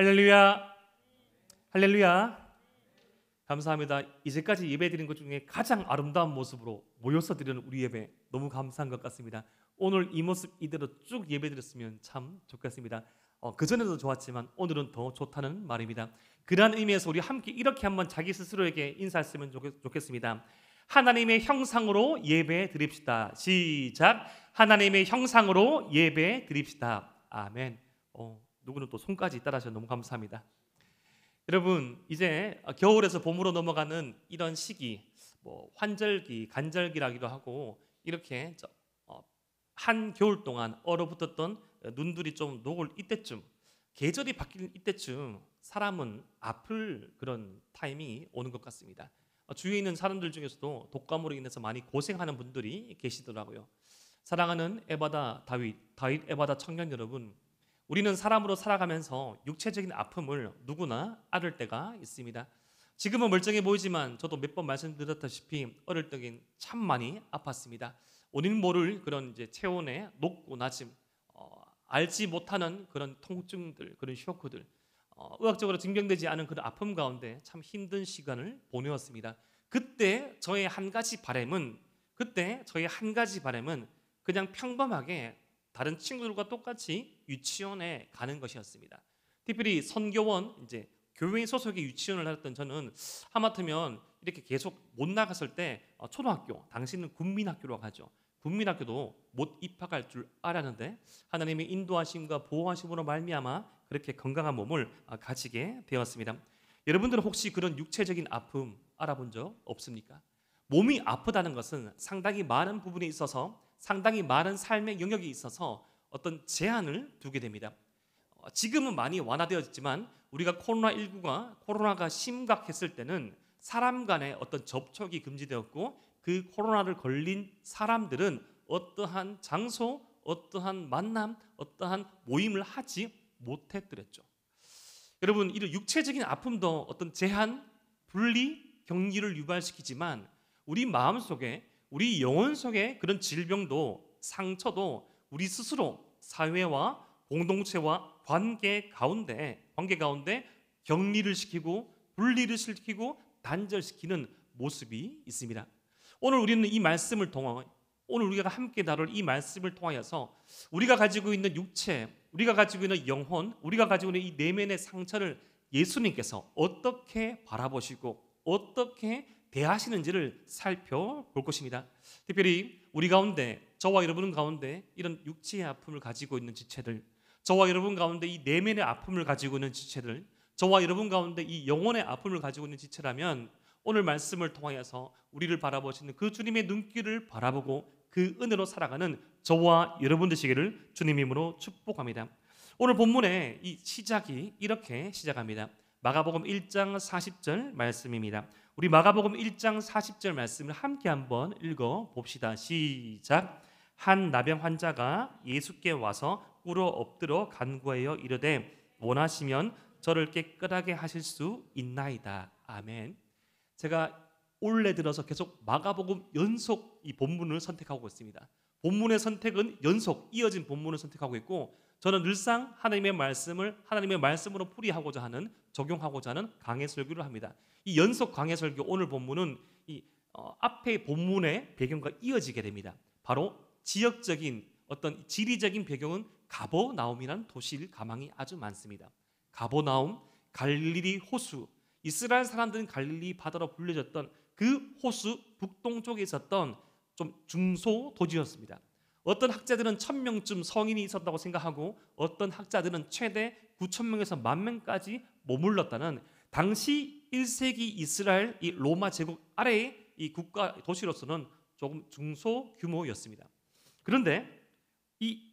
할렐루야, 할렐루야. 감사합니다. 이제까지 예배 드린 것 중에 가장 아름다운 모습으로 모여서 드리는 우리 예배 너무 감사한 것 같습니다. 오늘 이 모습 이대로 쭉 예배 드렸으면 참 좋겠습니다. 그전에도 좋았지만 오늘은 더 좋다는 말입니다. 그러한 의미에서 우리 함께 이렇게 한번 자기 스스로에게 인사했으면 좋겠습니다. 하나님의 형상으로 예배 드립시다. 시작. 하나님의 형상으로 예배 드립시다. 아멘. 누구는 또 손까지 따라하셔서 너무 감사합니다. 여러분, 이제 겨울에서 봄으로 넘어가는 이런 시기, 환절기, 간절기라기도 하고, 이렇게 한 겨울 동안 얼어붙었던 눈들이 좀 녹을 이때쯤, 계절이 바뀌는 이때쯤 사람은 아플 그런 타이밍이 오는 것 같습니다. 주위에 있는 사람들 중에서도 독감으로 인해서 많이 고생하는 분들이 계시더라고요. 사랑하는 에바다 다윗 에바다 청년 여러분, 우리는 사람으로 살아가면서 육체적인 아픔을 누구나 앓을 때가 있습니다. 지금은 멀쩡해 보이지만 저도 몇 번 말씀드렸다시피 어릴 적엔 참 많이 아팠습니다. 원인 모를 그런 이제 체온의 높고 낮음, 알지 못하는 그런 통증들, 그런 쇼크들, 의학적으로 증명되지 않은 그런 아픔 가운데 참 힘든 시간을 보내었습니다. 그때 저의 한 가지 바람은 그냥 평범하게 다른 친구들과 똑같이 유치원에 가는 것이었습니다. 특별히 선교원, 이제 교회 소속의 유치원을 다녔던 저는 하마터면 이렇게 계속 못 나갔을 때 초등학교, 당시는 국민학교로 가죠. 국민학교도 못 입학할 줄 알았는데 하나님의 인도하심과 보호하심으로 말미암아 그렇게 건강한 몸을 가지게 되었습니다. 여러분들은 혹시 그런 육체적인 아픔 알아본 적 없습니까? 몸이 아프다는 것은 상당히 많은 부분에 있어서, 상당히 많은 삶의 영역이 있어서 어떤 제한을 두게 됩니다. 지금은 많이 완화되었지만 우리가 코로나가 심각했을 때는 사람 간의 어떤 접촉이 금지되었고, 그 코로나를 걸린 사람들은 어떠한 장소, 어떠한 만남, 어떠한 모임을 하지 못했더랬죠. 여러분, 이런 육체적인 아픔도 어떤 제한, 분리, 격리를 유발시키지만 우리 마음속에, 우리 영혼 속에 그런 질병도, 상처도 우리 스스로 사회와 공동체와 관계 가운데 격리를 시키고 분리를 시키고 단절시키는 모습이 있습니다. 오늘 우리는 이 말씀을 통해, 오늘 우리가 함께 다룰 이 말씀을 통하여서 우리가 가지고 있는 육체, 우리가 가지고 있는 영혼, 우리가 가지고 있는 이 내면의 상처를 예수님께서 어떻게 바라보시고 어떻게 대하시는지를 살펴볼 것입니다. 특별히 우리 가운데, 저와 여러분 가운데 이런 육체의 아픔을 가지고 있는 지체들, 저와 여러분 가운데 이 내면의 아픔을 가지고 있는 지체들, 저와 여러분 가운데 이 영혼의 아픔을 가지고 있는 지체라면 오늘 말씀을 통하여서 우리를 바라보시는 그 주님의 눈길을 바라보고 그 은혜로 살아가는 저와 여러분 되시기를 주님 이름으로 축복합니다. 오늘 본문의 이 시작이 이렇게 시작합니다. 마가복음 1장 40절 말씀입니다. 우리 마가복음 1장 40절 말씀을 함께 한번 읽어봅시다. 시작. 한 나병 환자가 예수께 와서 꿇어 엎드려 간구하여 이르되 원하시면 저를 깨끗하게 하실 수 있나이다. 아멘. 제가 올해 들어서 계속 마가복음 연속 이 본문을 선택하고 있습니다. 본문의 선택은 연속 이어진 본문을 선택하고 있고, 저는 늘상 하나님의 말씀으로 풀이하고자 하는, 적용하고자 하는 강해 설교를 합니다. 이 연속 강해 설교 오늘 본문은 이 앞의 본문의 배경과 이어지게 됩니다. 바로 지역적인 어떤 지리적인 배경은 가버나움이라는 도시일 가망이 아주 많습니다. 가버나움, 갈릴리 호수, 이스라엘 사람들은 갈릴리 바다로 불려졌던 그 호수 북동쪽에 있었던 좀 중소도시였습니다. 어떤 학자들은 1000명쯤 성인이 있었다고 생각하고, 어떤 학자들은 최대 9000명에서 10,000명까지 머물렀다는 당시 1세기 이스라엘 이 로마 제국 아래의 이 국가 도시로서는 조금 중소 규모였습니다. 그런데 이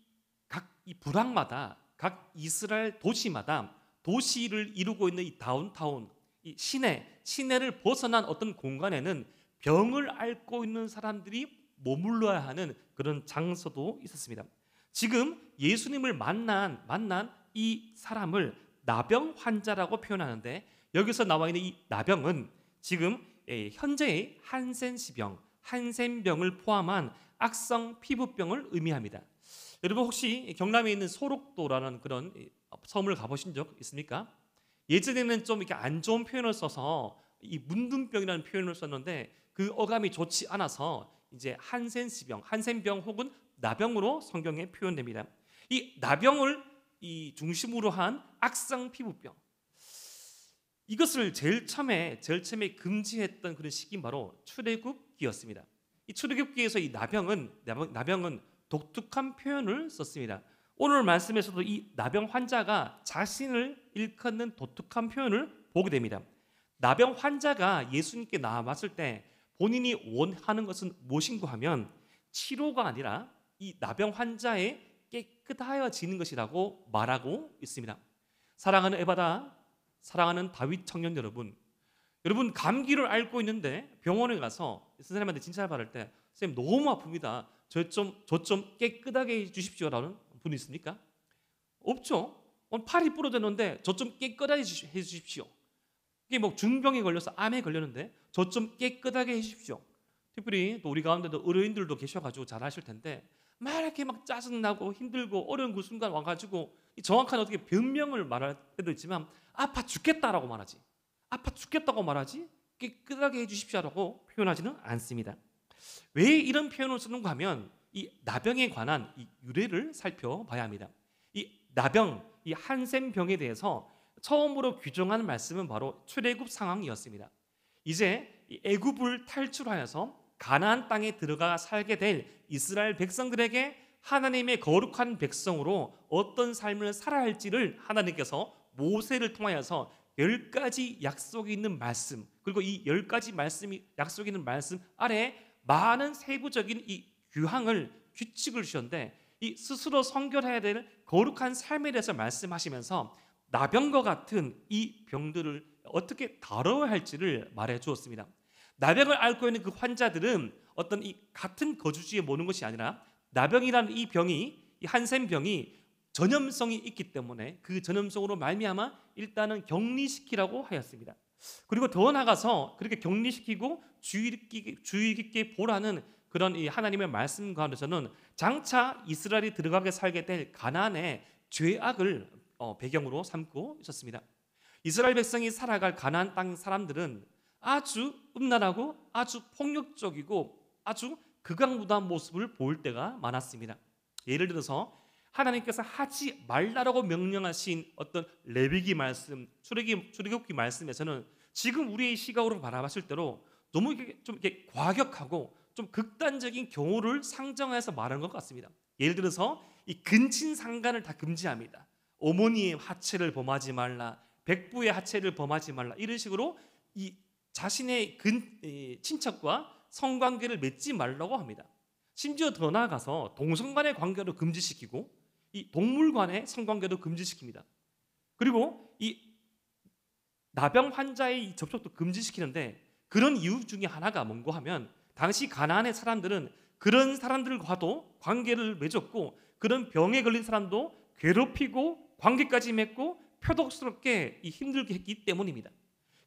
부락마다, 각 이스라엘 도시마다 도시를 이루고 있는 이 다운타운, 이 시내를 벗어난 어떤 공간에는 병을 앓고 있는 사람들이 머물러야 하는 그런 장소도 있었습니다. 지금 예수님을 만난 이 사람을 나병 환자라고 표현하는데, 여기서 나와 있는 이 나병은 지금 현재의 한센병을 포함한 악성 피부병을 의미합니다. 여러분 혹시 경남에 있는 소록도라는 그런 섬을 가보신 적 있습니까? 예전에는 좀 이렇게 안 좋은 표현을 써서 이 문둥병이라는 표현을 썼는데 그 어감이 좋지 않아서 이제 한센병 혹은 나병으로 성경에 표현됩니다. 이 나병을 이 중심으로 한 악성 피부병, 이것을 제일 처음에 금지했던 그런 시기는 바로 출애굽기였습니다. 이 출애굽기에서 이 나병은 독특한 표현을 썼습니다. 오늘 말씀에서도 이 나병 환자가 자신을 일컫는 독특한 표현을 보게 됩니다. 나병 환자가 예수님께 나왔을 때 본인이 원하는 것은 무엇인가 하면 치료가 아니라 이 나병 환자의 깨끗하여지는 것이라고 말하고 있습니다. 사랑하는 에바다, 사랑하는 다윗 청년 여러분, 감기를 앓고 있는데 병원에 가서 선생님한테 진찰 받을 때 선생님 너무 아픕니다. 저 좀 깨끗하게 해주십시오라는 분이 있습니까? 없죠. 팔이 부러졌는데 저 좀 깨끗하게 해주십시오. 이게 뭐 중병에 걸려서 암에 걸렸는데 저 좀 깨끗하게 해주십시오. 특별히 또 우리 가운데도 의료인들도 계셔가지고 잘 아실 텐데 막 이렇게 막 짜증나고 힘들고 어려운 그 순간 와가지고 정확한 어떻게 변명을 말할 때도 있지만 아파 죽겠다라고 말하지. 아파 죽겠다고 말하지 깨끗하게 해주십시오라고 표현하지는 않습니다. 왜 이런 표현을 쓰는가 하면 이 나병에 관한 이 유래를 살펴봐야 합니다. 이 나병, 이 한센병에 대해서 처음으로 규정한 말씀은 바로 출애굽 상황이었습니다. 이제 애굽을 탈출하여서 가나안 땅에 들어가 살게 될 이스라엘 백성들에게 하나님의 거룩한 백성으로 어떤 삶을 살아야 할지를 하나님께서 모세를 통하여서 10가지 약속이 있는 말씀, 그리고 이 10가지 말씀이 약속이 있는 말씀 아래 많은 세부적인 이 규칙을 주셨는데 이 스스로 성결해야 될 거룩한 삶에 대해서 말씀하시면서 나병과 같은 이 병들을 어떻게 다뤄야 할지를 말해 주었습니다. 나병을 앓고 있는 그 환자들은 어떤 이 같은 거주지에 모는 것이 아니라 나병이라는 이 병이, 이 한센병이 전염성이 있기 때문에 그 전염성으로 말미암아 일단은 격리시키라고 하였습니다. 그리고 더 나아가서 그렇게 격리시키고 주의 깊게 보라는 그런 이 하나님의 말씀 가운데서는 장차 이스라엘이 들어가게 살게 될 가나안의 죄악을 배경으로 삼고 있었습니다. 이스라엘 백성이 살아갈 가나안 땅 사람들은 아주 음란하고 아주 폭력적이고 아주 극악무도한 모습을 보일 때가 많았습니다. 예를 들어서 하나님께서 하지 말라라고 명령하신 어떤 레위기 말씀, 출애굽기 말씀에서는 지금 우리의 시각으로 바라봤을 때로 너무 좀 이렇게 과격하고 좀 극단적인 경우를 상정해서 말한 것 같습니다. 예를 들어서 이 근친상간을 다 금지합니다. 어머니의 하체를 범하지 말라, 백부의 하체를 범하지 말라, 이런 식으로 이 자신의 친척과 성관계를 맺지 말라고 합니다. 심지어 더 나아가서 동성 간의 관계도 금지시키고 이 동물 간의 성관계도 금지시킵니다. 그리고 이 나병 환자의 접촉도 금지시키는데 그런 이유 중에 하나가 뭔가 하면 당시 가나안의 사람들은 그런 사람들과도 관계를 맺었고 그런 병에 걸린 사람도 괴롭히고 관계까지 맺고 표독스럽게 힘들게 했기 때문입니다.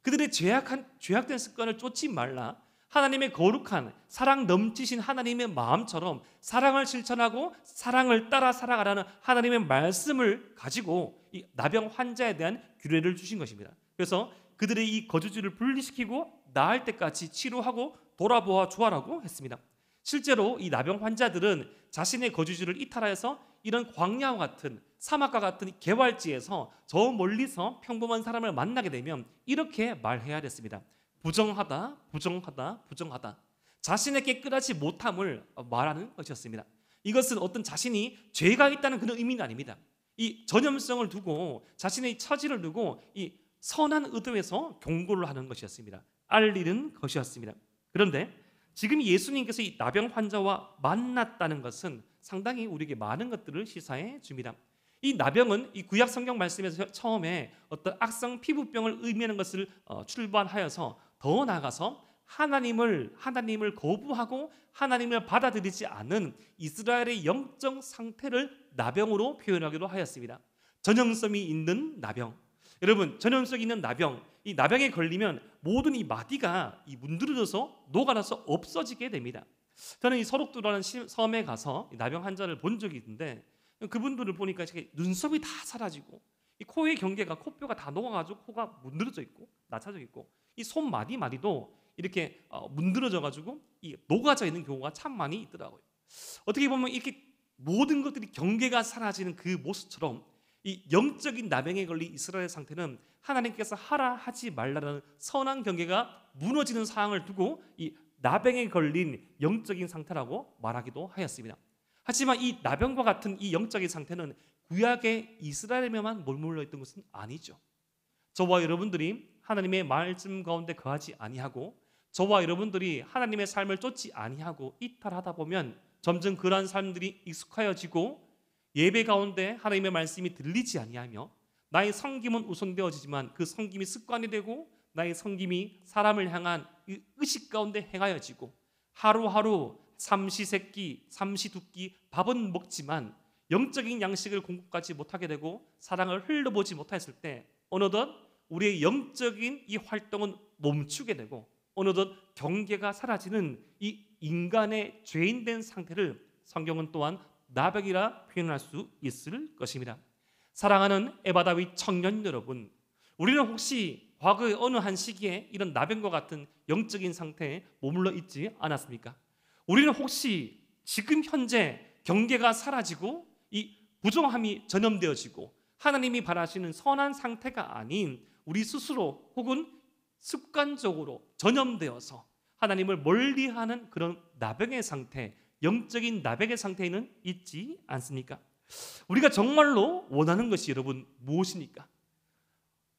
그들의 죄악된 습관을 쫓지 말라, 하나님의 거룩한 사랑 넘치신 하나님의 마음처럼 사랑을 실천하고 사랑을 따라 살아가라는 하나님의 말씀을 가지고 이 나병 환자에 대한 규례를 주신 것입니다. 그래서 그들의 이 거주지를 분리시키고 나을 때까지 치료하고 돌아보아 주라고 했습니다. 실제로 이 나병 환자들은 자신의 거주지를 이탈하여서 이런 광야와 같은 사막과 같은 개활지에서 저 멀리서 평범한 사람을 만나게 되면 이렇게 말해야 됐습니다. 부정하다, 부정하다, 부정하다. 자신의 깨끗하지 못함을 말하는 것이었습니다. 이것은 어떤 자신이 죄가 있다는 그런 의미는 아닙니다. 이 전염성을 두고 자신의 처지를 두고 이 선한 의도에서 경고를 하는 것이었습니다. 알리는 것이었습니다. 그런데 지금 예수님께서 이 나병 환자와 만났다는 것은 상당히 우리에게 많은 것들을 시사해 줍니다. 이 나병은 이 구약 성경 말씀에서 처음에 어떤 악성 피부병을 의미하는 것을 출발하여서 더 나아가서 하나님을 거부하고 하나님을 받아들이지 않은 이스라엘의 영적 상태를 나병으로 표현하기도 하였습니다. 전염성이 있는 나병. 여러분, 전염성이 있는 나병, 이 나병에 걸리면 모든 이 마디가 문드러져서 녹아나서 없어지게 됩니다. 저는 이 서록도라는 섬에 가서 나병 환자를 본 적이 있는데 그분들을 보니까 눈썹이 다 사라지고 이 코의 경계가 코뼈가 다 녹아가지고 코가 문드러져 있고 낮춰져 있고 이 손마디마디도 이렇게 문드러져가지고 이 녹아져 있는 경우가 참 많이 있더라고요. 어떻게 보면 이렇게 모든 것들이 경계가 사라지는 그 모습처럼 이 영적인 나병에 걸린 이스라엘 상태는 하나님께서 하라 하지 말라는 선한 경계가 무너지는 상황을 두고 이 나병에 걸린 영적인 상태라고 말하기도 하였습니다. 하지만 이 나병과 같은 이 영적인 상태는 구약의 이스라엘에만 머물러 있던 것은 아니죠. 저와 여러분들이 하나님의 말씀 가운데 거하지 아니하고 저와 여러분들이 하나님의 삶을 쫓지 아니하고 이탈하다 보면 점점 그러한 삶들이 익숙하여지고 예배 가운데 하나님의 말씀이 들리지 아니하며 나의 섬김은 우선되어지지만 그 섬김이 습관이 되고 나의 섬김이 사람을 향한 의식 가운데 행하여지고 하루하루 삼시세끼 삼시두끼 밥은 먹지만 영적인 양식을 공급하지 못하게 되고 사랑을 흘려보지 못했을 때 어느덧 우리의 영적인 이 활동은 멈추게 되고 어느덧 경계가 사라지는 이 인간의 죄인된 상태를 성경은 또한 나병이라 표현할 수 있을 것입니다. 사랑하는 에바다윗 청년 여러분, 우리는 혹시 과거의 어느 한 시기에 이런 나병과 같은 영적인 상태에 머물러 있지 않았습니까? 우리는 혹시 지금 현재 경계가 사라지고 이 부정함이 전염되어지고 하나님이 바라시는 선한 상태가 아닌 우리 스스로 혹은 습관적으로 전염되어서 하나님을 멀리하는 그런 나병의 상태, 영적인 나병의 상태에는 있지 않습니까? 우리가 정말로 원하는 것이 여러분 무엇입니까?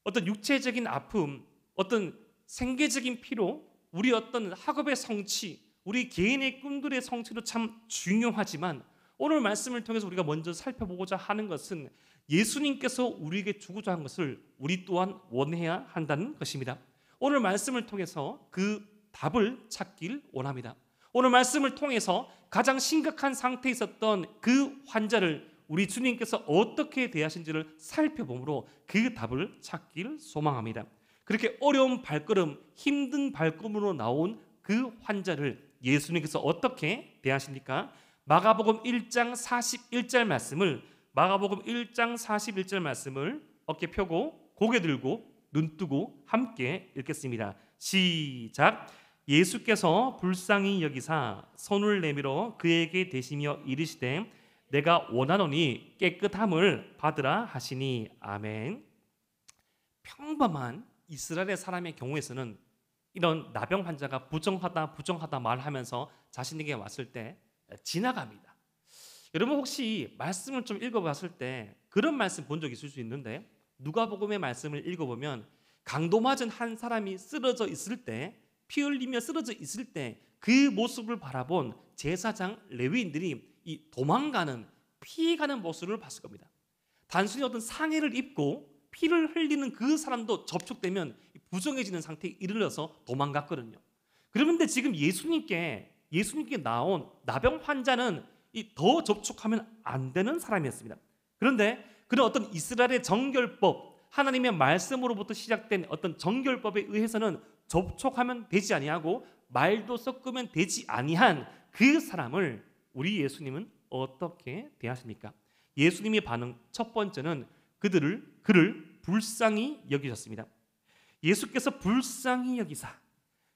어떤 육체적인 아픔, 어떤 생계적인 피로, 우리 어떤 학업의 성취, 우리 개인의 꿈들의 성취도 참 중요하지만 오늘 말씀을 통해서 우리가 먼저 살펴보고자 하는 것은 예수님께서 우리에게 주고자 한 것을 우리 또한 원해야 한다는 것입니다. 오늘 말씀을 통해서 그 답을 찾길 원합니다. 오늘 말씀을 통해서 가장 심각한 상태에 있었던 그 환자를 우리 주님께서 어떻게 대하신지를 살펴보므로 그 답을 찾기를 소망합니다. 그렇게 어려운 발걸음, 힘든 발걸음으로 나온 그 환자를 예수님께서 어떻게 대하십니까? 마가복음 1장 41절 말씀을 어깨 펴고 고개 들고 눈 뜨고 함께 읽겠습니다. 시작. 예수께서 불쌍히 여기사 손을 내밀어 그에게 대시며 이르시되 내가 원하노니 깨끗함을 받으라 하시니 아멘. 평범한 이스라엘 사람의 경우에서는 이런 나병 환자가 부정하다 말하면서 자신에게 왔을 때 지나갑니다. 여러분 혹시 말씀을 좀 읽어봤을 때 그런 말씀 본 적 있을 수 있는데 누가복음의 말씀을 읽어보면 강도 맞은 한 사람이 쓰러져 있을 때 피 흘리며 쓰러져 있을 때 그 모습을 바라본 제사장 레위인들이 이 도망가는 피해가는 모습을 봤을 겁니다. 단순히 어떤 상해를 입고 피를 흘리는 그 사람도 접촉되면 부정해지는 상태에 이르러서 도망갔거든요. 그런데 지금 예수님께 나온 나병 환자는 더 접촉하면 안 되는 사람이었습니다. 그런데 그런 어떤 이스라엘의 정결법, 하나님의 말씀으로부터 시작된 어떤 정결법에 의해서는 접촉하면 되지 아니하고 말도 섞으면 되지 아니한 그 사람을 우리 예수님은 어떻게 대하십니까? 예수님의 반응 첫 번째는 그를 불쌍히 여기셨습니다. 예수께서 불쌍히 여기사,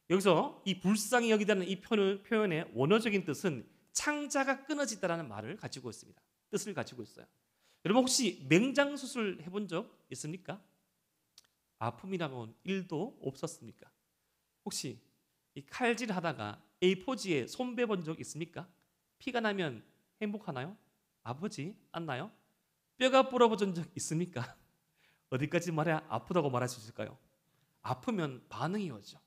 여기서 이 불쌍히 여기다는 이 표현의 원어적인 뜻은 창자가 끊어지다라는 말을 가지고 있습니다. 뜻을 가지고 있어요. 여러분 혹시 맹장 수술 해본 적 있습니까? 아픔이라고는 1도 없었습니까? 혹시 이 칼질하다가 A4지에 손 베본 적 있습니까? 피가 나면 행복하나요? 아프지 않나요? 뼈가 부러져본 적 있습니까? 어디까지 말해야 아프다고 말할 수 있을까요? 아프면 반응이 오죠.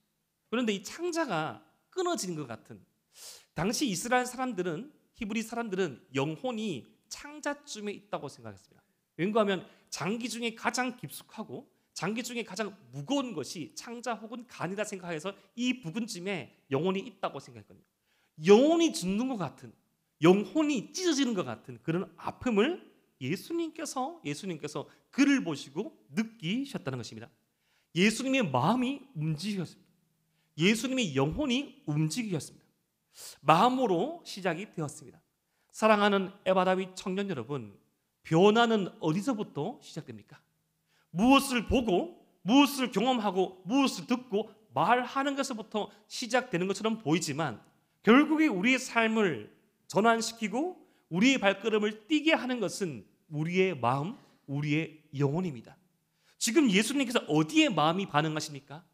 그런데 이 창자가 끊어지는 것 같은, 당시 이스라엘 사람들은, 히브리 사람들은 영혼이 창자쯤에 있다고 생각했습니다. 왜냐하면 장기 중에 가장 깊숙하고 장기 중에 가장 무거운 것이 창자 혹은 간이라 생각해서 이 부근쯤에 영혼이 있다고 생각했거든요. 영혼이 죽는 것 같은, 영혼이 찢어지는 것 같은 그런 아픔을 예수님께서 그를 보시고 느끼셨다는 것입니다. 예수님의 마음이 움직였습니다. 예수님의 영혼이 움직이셨습니다. 마음으로 시작이 되었습니다. 사랑하는 에바다윗 청년 여러분, 변화는 어디서부터 시작됩니까? 무엇을 보고, 무엇을 경험하고, 무엇을 듣고 말하는 것부터 시작되는 것처럼 보이지만 결국에 우리의 삶을 전환시키고 우리의 발걸음을 뛰게 하는 것은 우리의 마음, 우리의 영혼입니다. 지금 예수님께서 어디에 마음이 반응하십니까?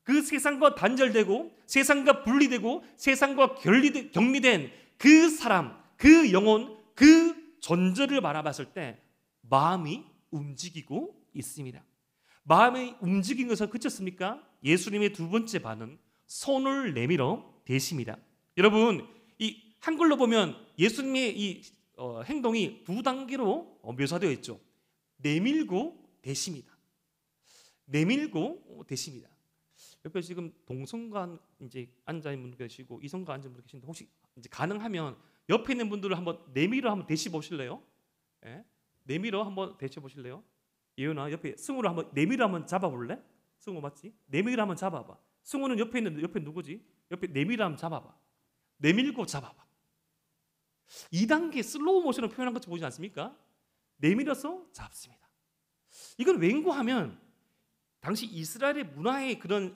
그 세상과 단절되고 세상과 분리되고 세상과 격리된 그 사람, 그 영혼, 그 존재를 바라봤을 때 마음이 움직이고 있습니다. 마음이 움직인 것은 그쳤습니까? 예수님의 두 번째 반응, 손을 내밀어 대십니다. 여러분, 이 한글로 보면 예수님의 이 행동이 두 단계로 묘사되어 있죠. 내밀고 대십니다. 내밀고 대십니다. 옆에 지금 동성간 이제 앉아 있는 분 계시고 이성간 앉아 있는 분 계신데 혹시 이제 가능하면 옆에 있는 분들을 한번 내밀어 한번 대시 보실래요? 예? 내밀어 한번 대시 보실래요? 예은아 옆에 승우를 한번 내밀어 한번 잡아볼래? 승우 맞지? 내밀어 한번 잡아봐. 승우는 옆에 누구지? 옆에 내밀어 한번 잡아봐. 내밀고 잡아봐. 2단계 슬로우 모션을 표현한 것처럼 보이지 않습니까? 내밀어서 잡습니다. 이건 왠고하면 당시 이스라엘의 문화의 그런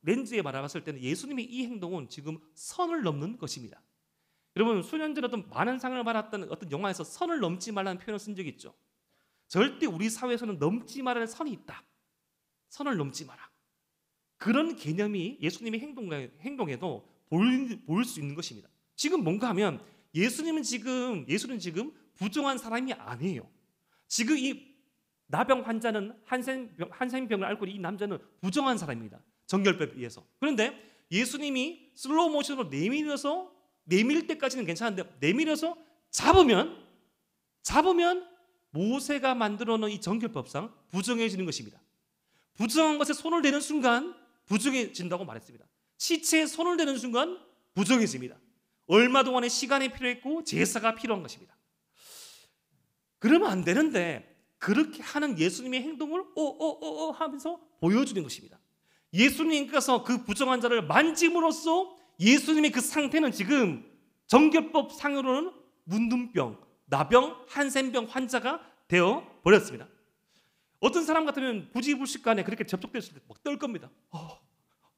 렌즈에 바라봤을 때는 예수님의 이 행동은 지금 선을 넘는 것입니다. 여러분 수년 전에 어떤 많은 상을 받았던 어떤 영화에서 선을 넘지 말라는 표현을 쓴 적이 있죠. 절대 우리 사회에서는 넘지 말라는 선이 있다. 선을 넘지 마라. 그런 개념이 예수님의 행동에도 보일 수 있는 것입니다. 지금 뭔가 하면 예수님은 지금 부정한 사람이 아니에요. 지금 이 나병 환자는 한센병을 앓고 있는 이 남자는 부정한 사람입니다. 정결법에 의해서. 그런데 예수님이 슬로우 모션으로 내밀 때까지는 괜찮은데 내밀어서 잡으면 모세가 만들어 놓은 이 정결법상 부정해지는 것입니다. 부정한 것에 손을 대는 순간 부정해진다고 말했습니다. 시체에 손을 대는 순간 부정해집니다. 얼마 동안의 시간이 필요했고 제사가 필요한 것입니다. 그러면 안 되는데 그렇게 하는 예수님의 행동을 하면서 보여주는 것입니다. 예수님께서 그 부정한 자를 만짐으로써 예수님의 그 상태는 지금 정결법 상으로는 문둥병, 나병, 한센병 환자가 되어 버렸습니다. 어떤 사람 같으면 부지불식간에 그렇게 접촉됐을 때 막 떨 겁니다.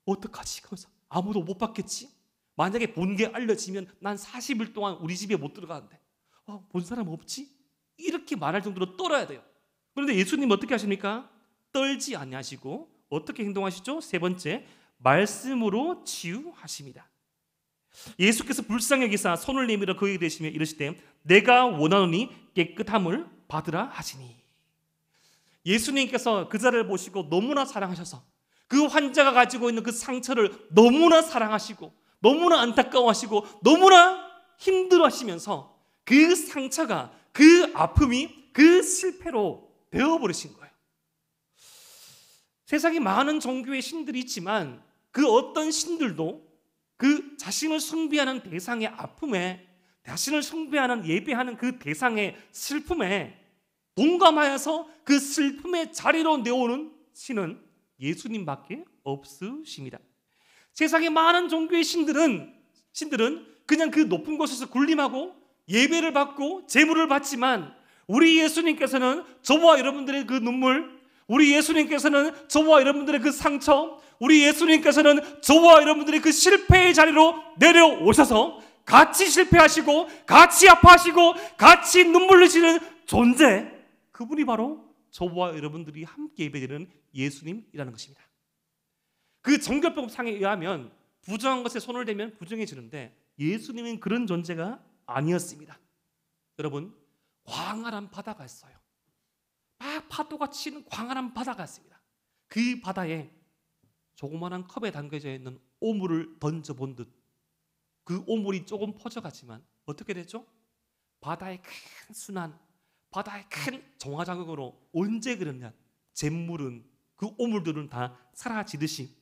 어떡하지? 그래서 아무도 못 받겠지? 만약에 본 게 알려지면 난 40일 동안 우리 집에 못 들어가는데 본 사람 없지? 이렇게 말할 정도로 떨어야 돼요. 그런데 예수님 어떻게 하십니까? 떨지 아니하시고 어떻게 행동하시죠? 세 번째, 말씀으로 치유하십니다. 예수께서 불쌍히 여기사 손을 내밀어 그에게 대시며 이르시되 내가 원하노니 깨끗함을 받으라 하시니. 예수님께서 그 자를 보시고 너무나 사랑하셔서 그 환자가 가지고 있는 그 상처를 너무나 사랑하시고 너무나 안타까워하시고 너무나 힘들어하시면서 그 상처가 그 아픔이 그 실패로 되어버리신 거예요. 세상에 많은 종교의 신들이 있지만 그 어떤 신들도 그 자신을 숭배하는 대상의 아픔에 자신을 숭배하는 예배하는 그 대상의 슬픔에 동감하여서 그 슬픔의 자리로 내오는 신은 예수님밖에 없으십니다. 세상에 많은 종교의 신들은 그냥 그 높은 곳에서 군림하고 예배를 받고 제물을 받지만 우리 예수님께서는 저와 여러분들의 그 눈물, 우리 예수님께서는 저와 여러분들의 그 상처, 우리 예수님께서는 저와 여러분들의 그 실패의 자리로 내려오셔서 같이 실패하시고 같이 아파하시고 같이 눈물 흘리시는 존재, 그분이 바로 저와 여러분들이 함께 예배드리는 예수님이라는 것입니다. 그 정결법 상에 의하면 부정한 것에 손을 대면 부정해지는데 예수님은 그런 존재가 아니었습니다. 여러분, 광활한 바다가 있어요. 막 파도가 치는 광활한 바다가 있습니다. 그 바다에 조그마한 컵에 담겨져 있는 오물을 던져본 듯 그 오물이 조금 퍼져가지만 어떻게 됐죠? 바다의 큰 순환, 바다의 큰 정화작용으로 언제 그러냐? 잿물은, 그 오물들은 다 사라지듯이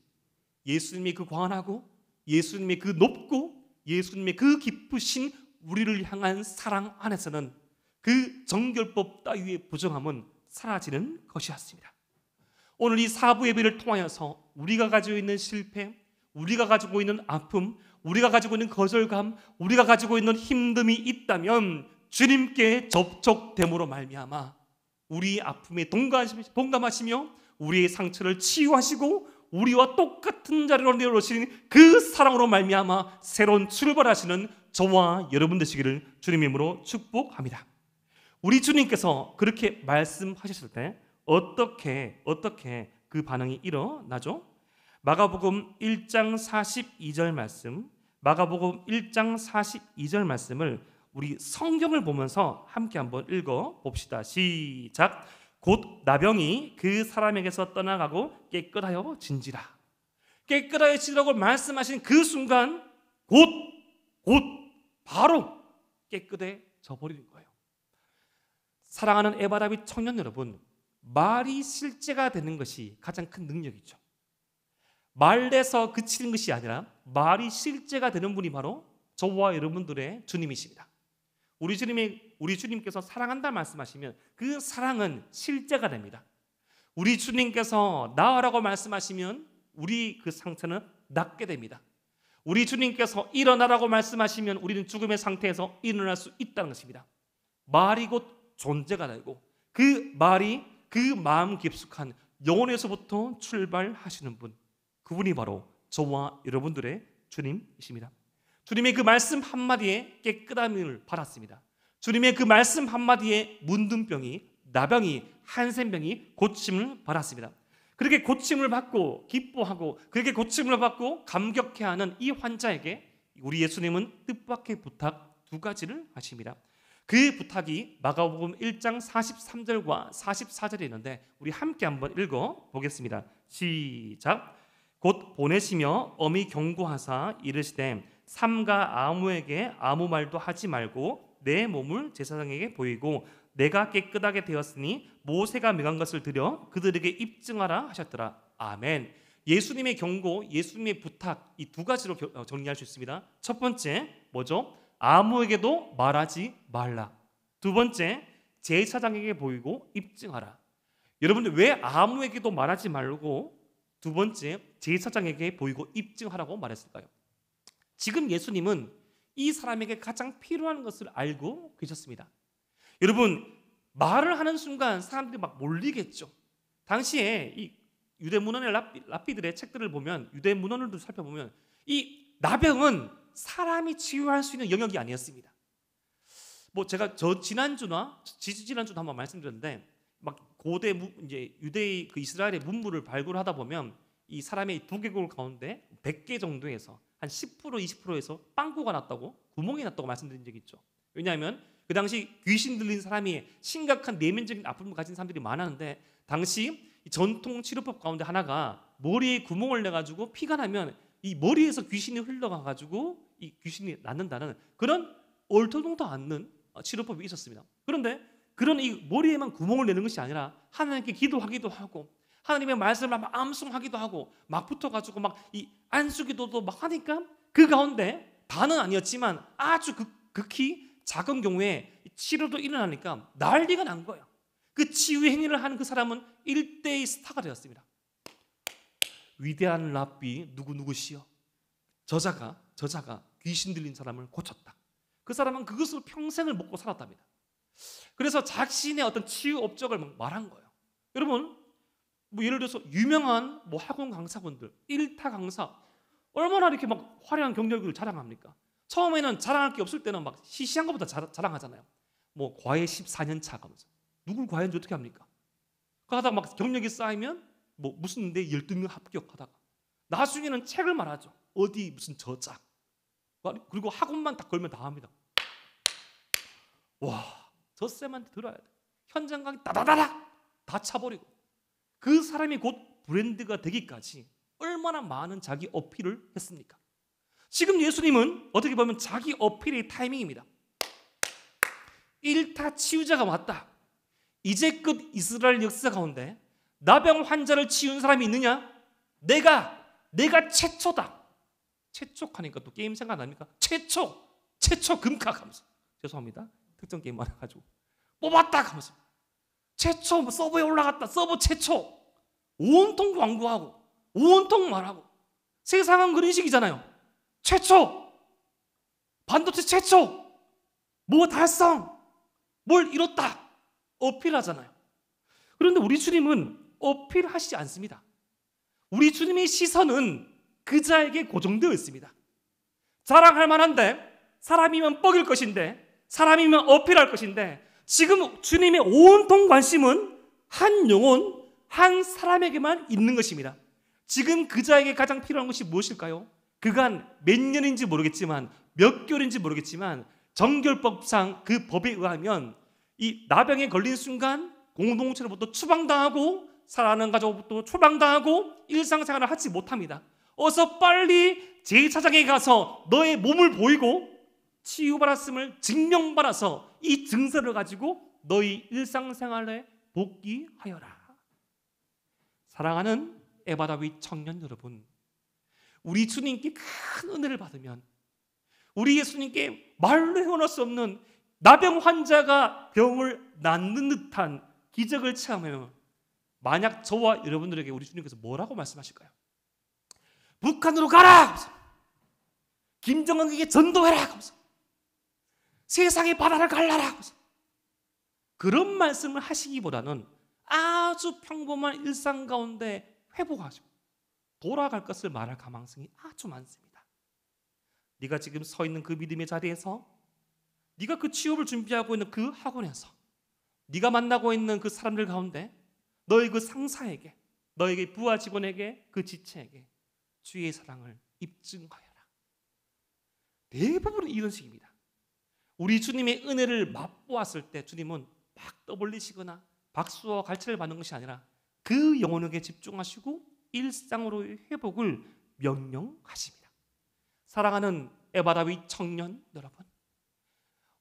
예수님의 그 광활하고 예수님의 그 높고 예수님의 그 깊으신 우리를 향한 사랑 안에서는 그 정결법 따위의 부정함은 사라지는 것이었습니다. 오늘 이 사부 예배를 통하여서 우리가 가지고 있는 실패, 우리가 가지고 있는 아픔, 우리가 가지고 있는 거절감, 우리가 가지고 있는 힘듦이 있다면 주님께 접촉됨으로 말미암아 우리의 아픔에 동감하시며 우리의 상처를 치유하시고 우리와 똑같은 자리로 내려오시는 그 사랑으로 말미암아 새로운 출발하시는 저와 여러분 되시기를 주님의 이름으로 축복합니다. 우리 주님께서 그렇게 말씀하셨을 때 어떻게 그 반응이 일어나죠? 마가복음 1장 42절 말씀, 마가복음 1장 42절 말씀을 우리 성경을 보면서 함께 한번 읽어 봅시다. 시작. 곧 나병이 그 사람에게서 떠나가고 깨끗하여 진지라. 깨끗하여 진지라고 말씀하신 그 순간 곧 바로 깨끗해져 버리는 거예요. 사랑하는 에바라비 청년 여러분, 말이 실제가 되는 것이 가장 큰 능력이죠. 말에서 그치는 것이 아니라 말이 실제가 되는 분이 바로 저와 여러분들의 주님이십니다. 우리 주님께서 사랑한다 말씀하시면 그 사랑은 실제가 됩니다. 우리 주님께서 나으라고 말씀하시면 우리 그 상태는 낫게 됩니다. 우리 주님께서 일어나라고 말씀하시면 우리는 죽음의 상태에서 일어날 수 있다는 것입니다. 말이 곧 존재가 되고 그 말이 그 마음 깊숙한 영혼에서부터 출발하시는 분, 그분이 바로 저와 여러분들의 주님이십니다. 주님의 그 말씀 한마디에 깨끗함을 받았습니다. 주님의 그 말씀 한마디에 문둥병이, 나병이, 한센병이 고침을 받았습니다. 그렇게 고침을 받고 기뻐하고 그렇게 고침을 받고 감격해하는 이 환자에게 우리 예수님은 뜻밖의 부탁 두 가지를 하십니다. 그 부탁이 마가복음 1장 43절과 44절에 있는데 우리 함께 한번 읽어보겠습니다. 시작. 곧 보내시며 엄히 경고하사 이르시되 삼가 아무에게 아무 말도 하지 말고 내 몸을 제사장에게 보이고 내가 깨끗하게 되었으니 모세가 명한 것을 드려 그들에게 입증하라 하셨더라. 아멘. 예수님의 경고, 예수님의 부탁, 이 두 가지로 정리할 수 있습니다. 첫 번째 뭐죠? 아무에게도 말하지 말라. 두 번째, 제사장에게 보이고 입증하라. 여러분들 왜 아무에게도 말하지 말고 두 번째, 제사장에게 보이고 입증하라고 말했을까요? 지금 예수님은 이 사람에게 가장 필요한 것을 알고 계셨습니다. 여러분, 말을 하는 순간 사람들이 막 몰리겠죠. 당시에 이 유대 문헌의 랍비들의 책들을 보면, 유대 문헌을 살펴보면 이 나병은 사람이 치유할 수 있는 영역이 아니었습니다. 뭐 제가 지난주나 지지난주도 한번 말씀드렸는데, 막 고대 이제 유대의 그 이스라엘의 문물을 발굴하다 보면 이 사람의 두개골 가운데 100개 정도에서 한 10% 20%에서 빵꾸가 났다고, 구멍이 났다고 말씀드린 적이 있죠. 왜냐하면 그 당시 귀신 들린 사람이 심각한 내면적인 아픔을 가진 사람들이 많았는데, 당시 전통 치료법 가운데 하나가 머리에 구멍을 내가지고 피가 나면 이 머리에서 귀신이 흘러가가지고 이 귀신이 낫는다는 그런 얼토당토 않는 치료법이 있었습니다. 그런데 그런 이 머리에만 구멍을 내는 것이 아니라 하나님께 기도하기도 하고 하나님의 말씀을 막 암송하기도 하고 막 붙어가지고 막 이 안수기도도 막 하니까 그 가운데 다는 아니었지만 아주 극히 작은 경우에 치료도 일어나니까 난리가 난 거예요. 그 치유 행위를 하는 그 사람은 일대의 스타가 되었습니다. 위대한 랍비 누구누구시여, 저자가 귀신 들린 사람을 고쳤다. 그 사람은 그것으로 평생을 먹고 살았답니다. 그래서 자신의 어떤 치유 업적을 막 말한 거예요. 여러분, 뭐 예를 들어서 유명한 뭐 학원 강사분들, 1타 강사, 얼마나 이렇게 막 화려한 경력을 자랑합니까? 처음에는 자랑할 게 없을 때는 막 시시한 것보다 자랑하잖아요. 뭐 과외 14년 차 하면서 누굴 과외인지 어떻게 합니까? 그 하다가 막 경력이 쌓이면 뭐 무슨 데 12명 합격하다가 나중에는 책을 말하죠. 어디 무슨 저자. 그리고 학원만 딱 걸면 다 합니다. 와, 저 쌤한테 들어야 돼. 현장 강의 따다다닥 다 차버리고 그 사람이 곧 브랜드가 되기까지 얼마나 많은 자기 어필을 했습니까? 지금 예수님은 어떻게 보면 자기 어필의 타이밍입니다. 1타 치유자가 왔다. 이제껏 이스라엘 역사 가운데 나병 환자를 치운 사람이 있느냐? 내가 최초다. 최초하니까 또 게임 생각 납니까? 최초 금카 하면서, 죄송합니다, 특정 게임 많아가지고 뽑았다 하면서 최초 서버에 올라갔다, 서버 최초, 온통 광고하고 온통 말하고. 세상은 그런 식이잖아요. 최초, 반도체 최초, 뭐 달성, 뭘 이뤘다 어필하잖아요. 그런데 우리 주님은 어필하시지 않습니다. 우리 주님의 시선은 그 자에게 고정되어 있습니다. 자랑할 만한데, 사람이면 뻐길 것인데, 사람이면 어필할 것인데, 지금 주님의 온통 관심은 한 영혼, 한 사람에게만 있는 것입니다. 지금 그 자에게 가장 필요한 것이 무엇일까요? 그간 몇 년인지 모르겠지만, 몇 개월인지 모르겠지만, 정결법상 그 법에 의하면 이 나병에 걸린 순간 공동체로부터 추방당하고, 사랑하는 가족부터 추방당하고 일상생활을 하지 못합니다. 어서 빨리 제사장에 가서 너의 몸을 보이고 치유받았음을 증명받아서 이 증서를 가지고 너희 일상생활에 복귀하여라. 사랑하는 에바다윗 청년 여러분, 우리 주님께 큰 은혜를 받으면, 우리 예수님께 말로 헤어날 수 없는 나병 환자가 병을 낫는 듯한 기적을 체험하면, 만약 저와 여러분들에게 우리 주님께서 뭐라고 말씀하실까요? 북한으로 가라! 김정은에게 전도해라! 세상의 바다를 갈라라! 그런 말씀을 하시기보다는 아주 평범한 일상 가운데 회복하시고 돌아갈 것을 말할 가망성이 아주 많습니다. 네가 지금 서 있는 그 믿음의 자리에서, 네가 그 취업을 준비하고 있는 그 학원에서, 네가 만나고 있는 그 사람들 가운데, 너의 그 상사에게, 너에게 부하 직원에게, 그 지체에게 주의 사랑을 입증하여라. 대부분은 이런 식입니다. 우리 주님의 은혜를 맛보았을 때 주님은 막 떠벌리시거나 박수와 갈채를 받는 것이 아니라 그 영혼에게 집중하시고 일상으로의 회복을 명령하십니다. 사랑하는 에바다윗 청년 여러분,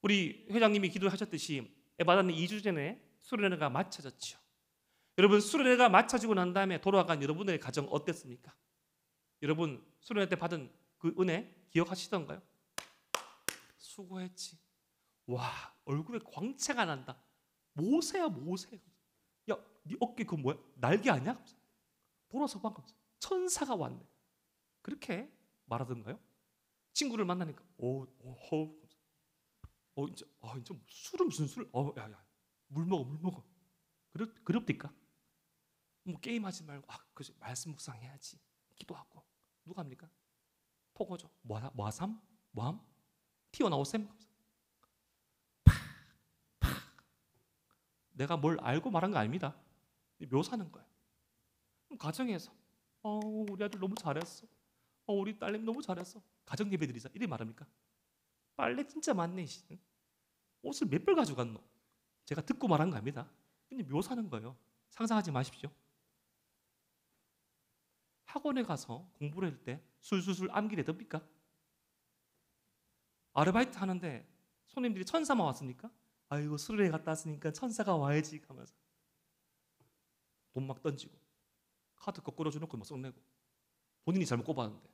우리 회장님이 기도하셨듯이 에바다는 2주 전에 수련회가 마쳐졌죠. 여러분, 수련회가 마쳐지고 난 다음에 돌아간 여러분의 가정 어땠습니까? 여러분, 수련회 때 받은 그 은혜 기억하시던가요? 수고했지. 와, 얼굴에 광채가 난다. 모세야 모세. 야, 네 어깨 그거 뭐야? 날개 아니야? 돌아서 봐. 천사가 왔네. 그렇게 말하던가요? 친구를 만나니까 이제 술은 무슨 술? 야야, 물 먹어. 그럽니까? 뭐 게임하지 말고 그지, 말씀 묵상해야지. 기도하고. 누가 합니까? 토거죠. 뭐함? 튀어나오셈. 내가 뭘 알고 말한 거 아닙니다. 묘사하는 거예요. 가정에서 우리 아들 너무 잘했어. 우리 딸내미 너무 잘했어. 가정 예배드리자. 이래 말합니까? 빨래 진짜 많네. 옷을 몇 벌 가져갔노? 제가 듣고 말한 거 아닙니다. 그냥 묘사하는 거예요. 상상하지 마십시오. 학원에 가서 공부를 할 때 술술술 암기를 해둡니까? 아르바이트 하는데 손님들이 천사만 왔으니까 아이고 수련회 갔다 왔으니까 천사가 와야지 하면서 돈 막 던지고 카드 거꾸로 주놓고 막 썩내고 본인이 잘못 꼽았는데,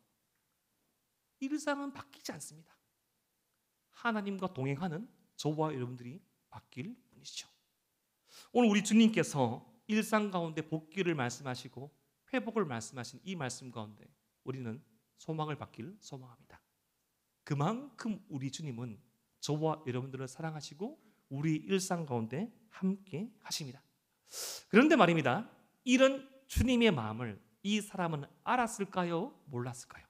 일상은 바뀌지 않습니다. 하나님과 동행하는 저와 여러분들이 바뀔 뿐이죠. 오늘 우리 주님께서 일상 가운데 복귀를 말씀하시고 회복을 말씀하신 이 말씀 가운데 우리는 소망을 받기를 소망합니다. 그만큼 우리 주님은 저와 여러분들을 사랑하시고 우리 일상 가운데 함께 하십니다. 그런데 말입니다, 이런 주님의 마음을 이 사람은 알았을까요? 몰랐을까요?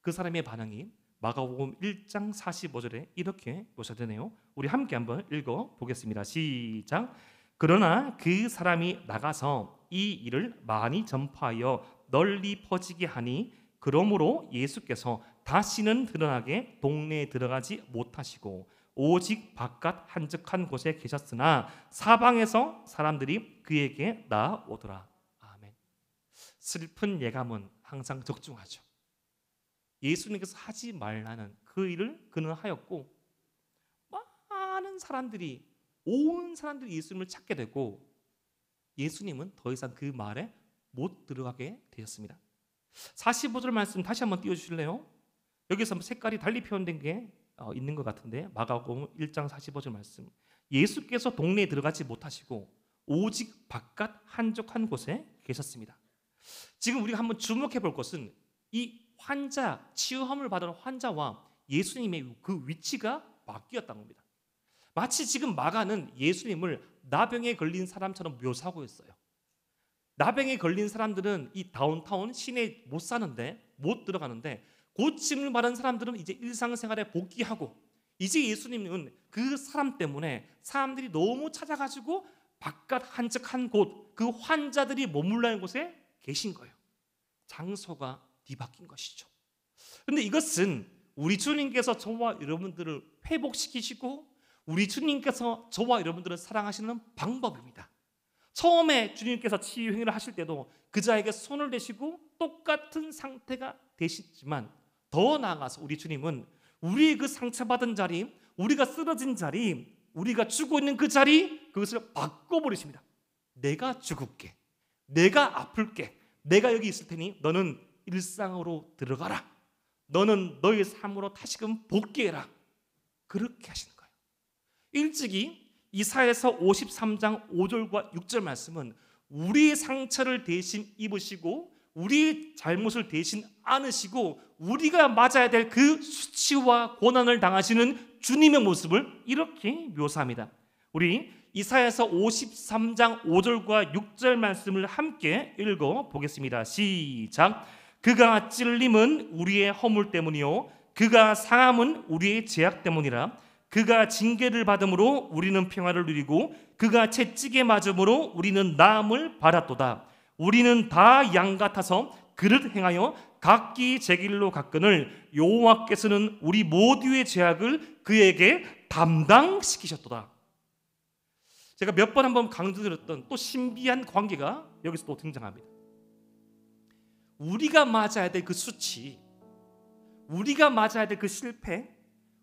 그 사람의 반응이 마가복음 1장 45절에 이렇게 묘사되네요. 우리 함께 한번 읽어보겠습니다. 시작. 그러나 그 사람이 나가서 이 일을 많이 전파하여 널리 퍼지게 하니, 그러므로 예수께서 다시는 드러나게 동네에 들어가지 못하시고 오직 바깥 한적한 곳에 계셨으나 사방에서 사람들이 그에게 나오더라. 아멘. 슬픈 예감은 항상 적중하죠. 예수님께서 하지 말라는 그 일을 그는 하였고, 많은 사람들이, 온 사람들이 예수님을 찾게 되고 예수님은 더 이상 그 말에 못 들어가게 되었습니다. 45절 말씀 다시 한번 띄워주실래요? 여기서 색깔이 달리 표현된 게 있는 것 같은데, 마가복음 1장 45절 말씀. 예수께서 동네에 들어가지 못하시고 오직 바깥 한적한 곳에 계셨습니다. 지금 우리가 한번 주목해 볼 것은 이 환자, 치유함을 받은 환자와 예수님의 그 위치가 바뀌었다는 겁니다. 마치 지금 마가는 예수님을 나병에 걸린 사람처럼 묘사하고 있어요. 나병에 걸린 사람들은 이 다운타운 시내에 못 사는데, 못 들어가는데, 고침을 받은 사람들은 이제 일상생활에 복귀하고, 이제 예수님은 그 사람 때문에 사람들이 너무 찾아가지고 바깥 한적한 곳, 그 환자들이 머물러 있는 곳에 계신 거예요. 장소가 뒤바뀐 것이죠. 그런데 이것은 우리 주님께서 저와 여러분들을 회복시키시고 우리 주님께서 저와 여러분들을 사랑하시는 방법입니다. 처음에 주님께서 치유 행위를 하실 때도 그자에게 손을 대시고 똑같은 상태가 되시지만, 더 나아가서 우리 주님은 우리의 그 상처받은 자리, 우리가 쓰러진 자리, 우리가 죽고 있는 그 자리, 그것을 바꿔버리십니다. 내가 죽을게, 내가 아플게, 내가 여기 있을 테니 너는 일상으로 들어가라, 너는 너의 삶으로 다시금 복귀해라. 그렇게 하시는 거예요. 일찍이 이사야서 53장 5절과 6절 말씀은 우리의 상처를 대신 입으시고 우리의 잘못을 대신 안으시고 우리가 맞아야 될 그 수치와 고난을 당하시는 주님의 모습을 이렇게 묘사합니다. 우리 이사야서 53장 5절과 6절 말씀을 함께 읽어보겠습니다. 시작. 그가 찔림은 우리의 허물 때문이요 그가 상함은 우리의 죄악 때문이라. 그가 징계를 받음으로 우리는 평화를 누리고 그가 채찍에 맞음으로 우리는 나음을 받았도다. 우리는 다 양 같아서 그릇 행하여 각기 제 길로 갔거늘 여호와께서는 우리 모두의 죄악을 그에게 담당시키셨도다. 제가 몇 번 한번 강조드렸던 또 신비한 관계가 여기서 또 등장합니다. 우리가 맞아야 될 그 수치, 우리가 맞아야 될 그 실패,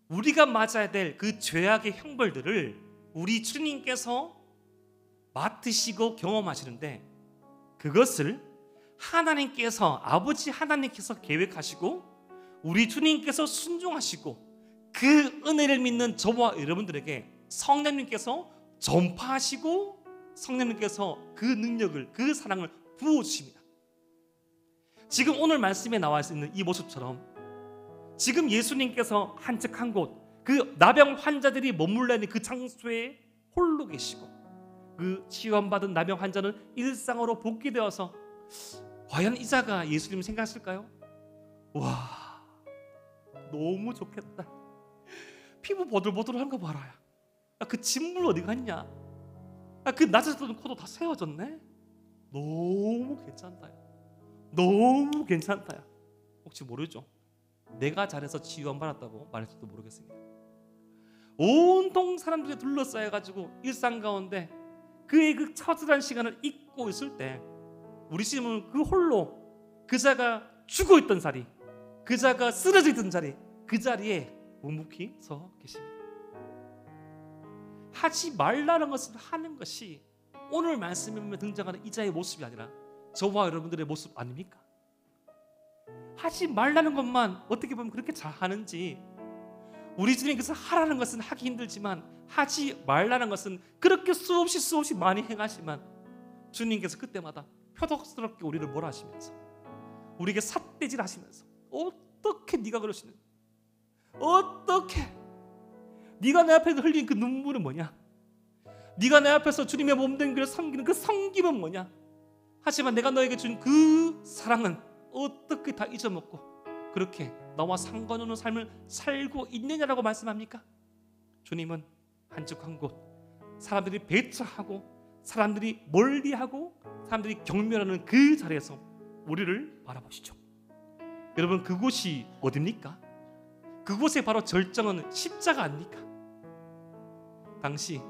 우리가 맞아야 될 그 죄악의 형벌들을 우리 주님께서 맡으시고 경험하시는데, 그것을 하나님께서, 아버지 하나님께서 계획하시고 우리 주님께서 순종하시고 그 은혜를 믿는 저와 여러분들에게 성령님께서 전파하시고 성령님께서 그 능력을, 그 사랑을 부어주십니다. 지금 오늘 말씀에 나와 있는 이 모습처럼 지금 예수님께서 한적한 곳, 그 나병 환자들이 머물러 있는 그 장소에 홀로 계시고 그 치유받은 나병 환자는 일상으로 복귀되어서 과연 이 자가 예수님 생각했을까요? 와, 너무 좋겠다. 피부 보들보들한 거 봐라. 그 진물 어디 갔냐? 그 낮아졌던 코도 다 세워졌네. 너무 괜찮다. 너무 괜찮다. 혹시 모르죠? 내가 잘해서 치유 안 받았다고 말할지도 모르겠습니다. 온통 사람들이 둘러싸여가지고 일상 가운데 그의 그 처절한 시간을 잊고 있을 때 우리 주님은 그 홀로 그자가 죽어있던 자리, 그자가 쓰러져 있던 자리, 그 자리에 묵묵히 서 계십니다. 하지 말라는 것을 하는 것이 오늘 말씀에 등장하는 이자의 모습이 아니라 저와 여러분들의 모습 아닙니까? 하지 말라는 것만 어떻게 보면 그렇게 잘하는지, 우리 주님께서 하라는 것은 하기 힘들지만 하지 말라는 것은 그렇게 수없이 많이 행하시지만 주님께서 그때마다 표독스럽게 우리를 몰아하시면서 우리에게 삿대질 하시면서 어떻게 네가 그러시는지, 어떻게 네가 내 앞에서 흘린 그 눈물은 뭐냐, 네가 내 앞에서 주님의 몸된 그를 섬기는 그 섬김은 뭐냐, 하지만 내가 너에게 준 그 사랑은 어떻게 다 잊어먹고 그렇게 나와 상관없는 삶을 살고 있느냐라고 말씀합니까? 주님은 한적한 곳, 사람들이 배척하고 사람들이 멀리하고 사람들이 경멸하는 그 자리에서 우리를 바라보시죠. 여러분, 그곳이 어딥니까? 그곳에 바로 절정은 십자가 아닙니까? 당시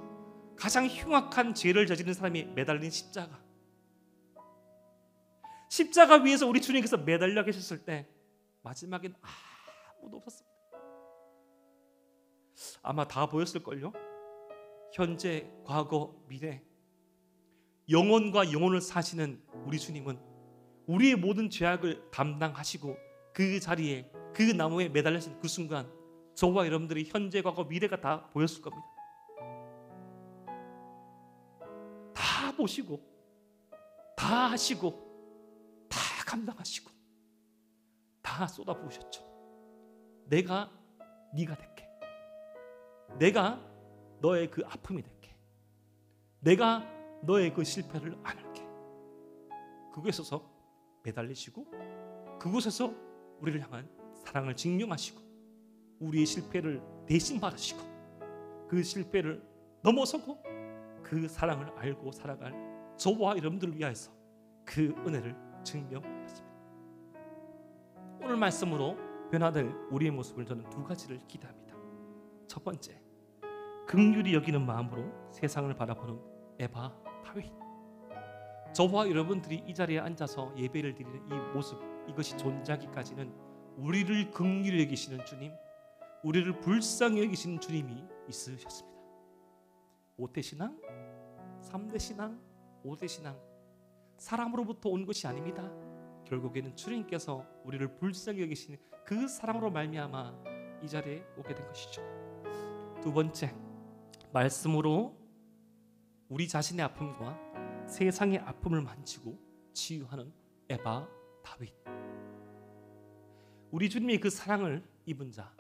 가장 흉악한 죄를 저지른 사람이 매달린 십자가, 십자가 위에서 우리 주님께서 매달려 계셨을 때 마지막엔 아무도 없었습니다. 아마 다 보였을걸요. 현재, 과거, 미래, 영혼과 영혼을 사시는 우리 주님은 우리의 모든 죄악을 담당하시고 그 자리에, 그 나무에 매달리신 그 순간 저와 여러분들이 현재, 과거, 미래가 다 보였을 겁니다. 다 보시고 다 하시고 다 감당하시고 다 쏟아부으셨죠. 내가 네가 될게, 내가 너의 그 아픔이 될게. 내가 너의 그 실패를 안을게. 그곳에서 매달리시고 그곳에서 우리를 향한 사랑을 증명하시고 우리의 실패를 대신 받으시고 그 실패를 넘어서고 그 사랑을 알고 살아갈 저와 여러분들을 위하여서 그 은혜를 증명하십니다. 오늘 말씀으로 변화될 우리의 모습을 저는 두 가지를 기대합니다. 첫 번째, 긍휼히 여기는 마음으로 세상을 바라보는 에바 다윗. 저와 여러분들이 이 자리에 앉아서 예배를 드리는 이 모습, 이것이 존재하기까지는 우리를 긍휼히 여기시는 주님, 우리를 불쌍히 여기시는 주님이 있으셨습니다. 5대 신앙, 3대 신앙, 5대 신앙, 사람으로부터 온 것이 아닙니다. 결국에는 주님께서 우리를 불쌍히 여기시는 그 사랑으로 말미암아 이 자리에 오게 된 것이죠. 두 번째, 말씀으로 우리 자신의 아픔과 세상의 아픔을 만지고 치유하는 에바 다윗. 우리 주님의 그 사랑을 입은 자,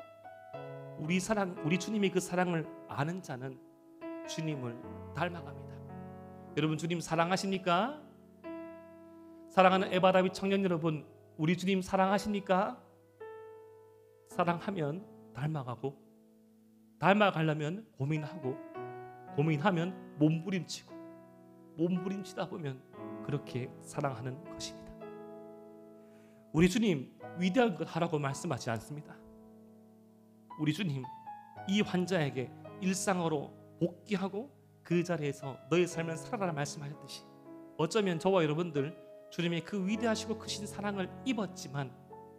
우리 주님의 그 사랑을 아는 자는 주님을 닮아갑니다. 여러분, 주님 사랑하십니까? 사랑하는 에바 다윗 청년 여러분, 우리 주님 사랑하십니까? 사랑하면 닮아가고, 닮아가려면 고민하고, 고민하면 몸부림치고, 몸부림치다 보면 그렇게 사랑하는 것입니다. 우리 주님 위대한 것 하라고 말씀하지 않습니다. 우리 주님 이 환자에게 일상으로 복귀하고 그 자리에서 너의 삶을 살아라 말씀하셨듯이, 어쩌면 저와 여러분들 주님의 그 위대하시고 크신 사랑을 입었지만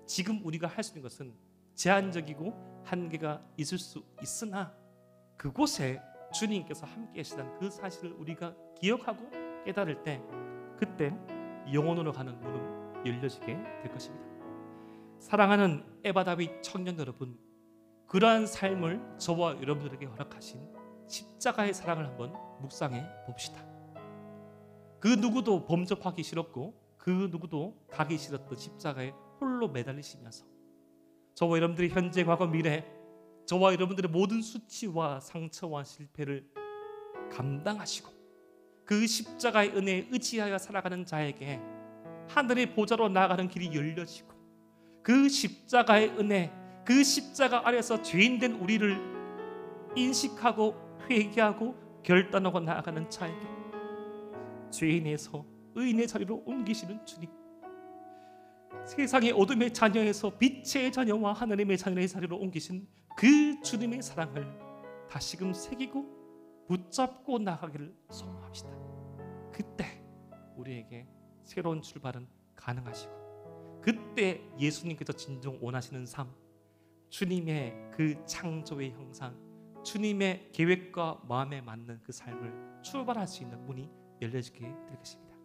지금 우리가 할 수 있는 것은 제한적이고 한계가 있을 수 있으나 그곳에 주님께서 함께 하시다는 그 사실을 우리가 기억하고 깨달을 때, 그때 영혼으로 가는 문은 열려지게 될 것입니다. 사랑하는 에바 다윗 청년 여러분, 그러한 삶을 저와 여러분들에게 허락하신 십자가의 사랑을 한번 묵상해 봅시다. 그 누구도 범접하기 싫었고 그 누구도 가기 싫었던 십자가에 홀로 매달리시면서 저와 여러분들의 현재, 과거, 미래, 저와 여러분들의 모든 수치와 상처와 실패를 감당하시고 그 십자가의 은혜에 의지하여 살아가는 자에게 하늘의 보좌로 나아가는 길이 열려지고, 그 십자가의 은혜, 그 십자가 아래서 죄인된 우리를 인식하고 회개하고 결단하고 나아가는 자에게 죄인에서 의인의 자리로 옮기시는 주님, 세상의 어둠의 자녀에서 빛의 자녀와 하나님의 자녀의 자리로 옮기신 그 주님의 사랑을 다시금 새기고 붙잡고 나가기를 소망합시다. 그때 우리에게 새로운 출발은 가능하시고, 그때 예수님께서 진정 원하시는 삶, 주님의 그 창조의 형상, 주님의 계획과 마음에 맞는 그 삶을 출발할 수 있는 문이 열려지게 될 것입니다.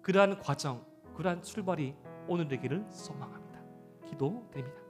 그러한 과정, 그러한 출발이 오늘 되기를 소망합니다. 기도드립니다.